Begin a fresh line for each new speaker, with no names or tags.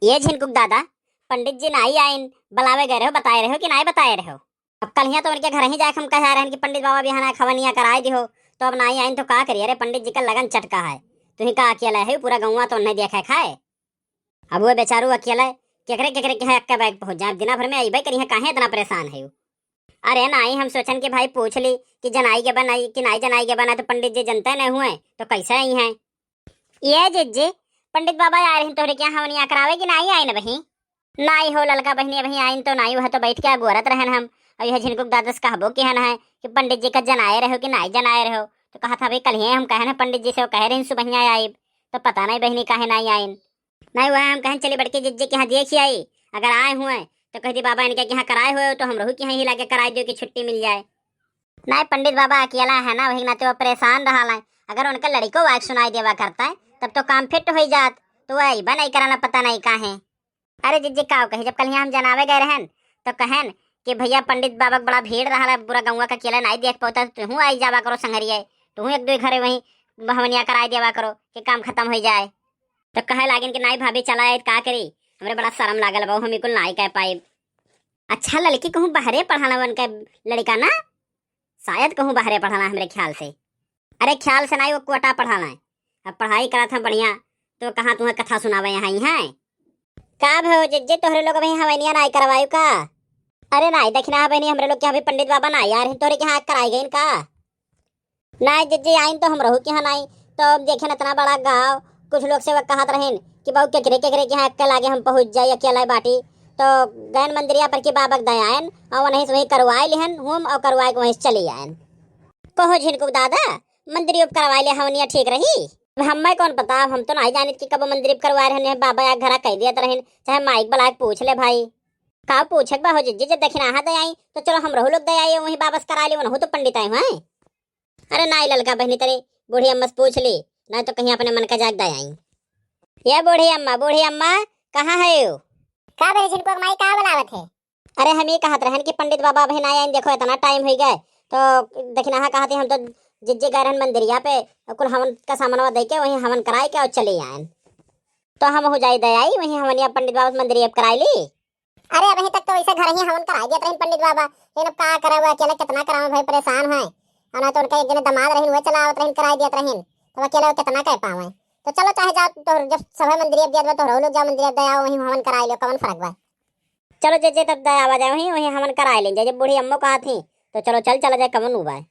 ये झिनकुक दादा, पंडित जी नाई आइन बुलावे गए रहो, बताए रहो कि नाई बताए रहो। अब कल यहाँ तो उनके घर ही जाके हम कह रहे हैं कि पंडित बाबा बिहाना खवनिया कराए दिहो, तो अब नाई आइन तो का करिए। अरे पंडित जी का लगन चटका है, तुही का अकेला है, पूरा गौवा तो नहीं देखा खाए। अब वो बेचारू अकेला केकरे केकरे के अक्का बैग पहुंच जाए, दिना भर में अइबे करिए, काहे इतना परेशान है। अरे नाई हम सोचन के भाई पूछ ली कि जनाई के बनाई कि नाई जनाई के बना, तो पंडित जी जनता नहीं हुए तो कैसे आई हैं। ये जिज्जी पंडित बाबा आ रहे हैं तोहरे क्या हवनिया करावे कि नाई आई न बही। नाई हो ललका बहनी बही आइन तो नाई वह तो बैठ के गोरत रहन हम। और यह झिनकुक दादस कहबो कि है कि पंडित जी का जनाए रहो कि नाई जनाए रहो, तो कहा था भाई कल ही हम कहे ना पंडित जी से, वो कह रहे हैं सुबह आई, तो पता नहीं बहनी काहे नाई आइन। नहीं वह हम कहें चले बड़के जिज्जे के यहाँ देखी आई, अगर आए हुए तो कहती बाबा इनके यहाँ कराए हुए तो हम रहू के यहाँ ही लाके कराए दो कि छुट्टी मिल जाए। नहीं पंडित बाबा अकेला है ना, वही ना तो परेशान रहा है। अगर उनका लड़को वाइफ सुनाई देवा करता है तब तो काम फिट हो जात, तो वह अइबा नहीं कराना, पता नहीं काहे। अरे जिज्जे का कही, जब कल यहाँ हम जनावे गए रहन तो कहन कि भैया पंडित बाबा बड़ा भीड़ रहा, पूरा गौवा का अकेला नहीं देख पाता, तुहू आई जावा करो संगरिया, तुहू एक दो घरे वहीं हवनिया कराई देवा करो कि काम खत्म हो जाए। तो कहे लागिन कि नाई भाभी चला है का करी, हमरे बड़ा शर्म लागल बहु, हम कुल नाई कह पाए। अच्छा लड़की कहूँ बाहरे पढ़ाना बन के लड़का ना, शायद कहूँ बाहरे पढ़ाना हमरे ख्याल से। अरे ख्याल से नहीं, वो कोटा पढ़ाना है। अब पढ़ाई करा था बढ़िया, तो कहाँ तुम्हें कथा सुनावे यहाँ ही है का भो जिज्जे, तोहरे लोग वही हवैनिया नाई करवायु का। अरे नाई देखना बहनी, हमरे लोग के यहाँ भी पंडित बाबा नाई यार तोहरे के यहाँ कराई गई का। नाई जिज्जे आइन तो हम रहू के यहाँ नाई, तो देखे न इतना बड़ा गाँव, कुछ लोग से वह कहत रहें कि बहु केकरे केकरे के यहाँ अक्के लागे हम पहुँच जाए अकेला बाटी, तो गैन मंदिरिया पर की बाबक दयान और वहीं से वहीं करवाए लिहन हम, और करवाए के वहीं से चले आयन। कहो झिनकुक दादा, मंदिर करवाए ले हवनिया ठीक रही। हमें कौन पता, हम तो नहीं जानित कि कब मंदिर करवा रहे बाबा या घर कह दिया रहें, चाहे माइक बुला पूछ ले भाई का पूछक बा हो जिज्जे, जब दक्षिणा दयाई तो चलो हम रहू लोग दयाई वहीं वापस करा ली, वह तो पंडित आए हैं। अरे नाई ललका बहनी तेरे बूढ़ी अम्मा से पूछ ली, नहीं तो कहीं अपने मन का जाग दयाई। ये बूढ़ी अम्मा कहाँ है यू का बहनी झिनकुक माई का बुलावत है। अरे हम ये कहत रहन कि पंडित बाबा बहन आए, देखो इतना टाइम हो गए, तो दक्षिणा कहते हम तो जिज्जे गए रहन मंदिरिया पे, कुल हवन का सामान दे के वहीं हवन कराए के और चले आए, तो हम हो जाए दयाई वहीं हवनिया पंडित बाबा मंदिरिया कराई ली। अरे अभी तक तो वैसे घर ही हवन कराई दिया रहे पंडित बाबा, लेकिन अब का करा हुआ अकेला कितना कराऊं भाई, परेशान है। ना तो उनका एक दिन दमाद रहीन, वो चला आवत रहीन कराई दिया रहीन, तो अकेला कितना कह पावे। तो चलो चाहे जा, तो जब सभा मंदिरिया दिया तो लोग जा मंदिरिया दया वहीं हवन कराई लो, कौन फर्क बा। चलो जे तब दया आ जाए वहीं हवन कराई ले, जब बूढ़ी अम्मो कहा थी तो चलो चल चला जाए, कवन हुआ है।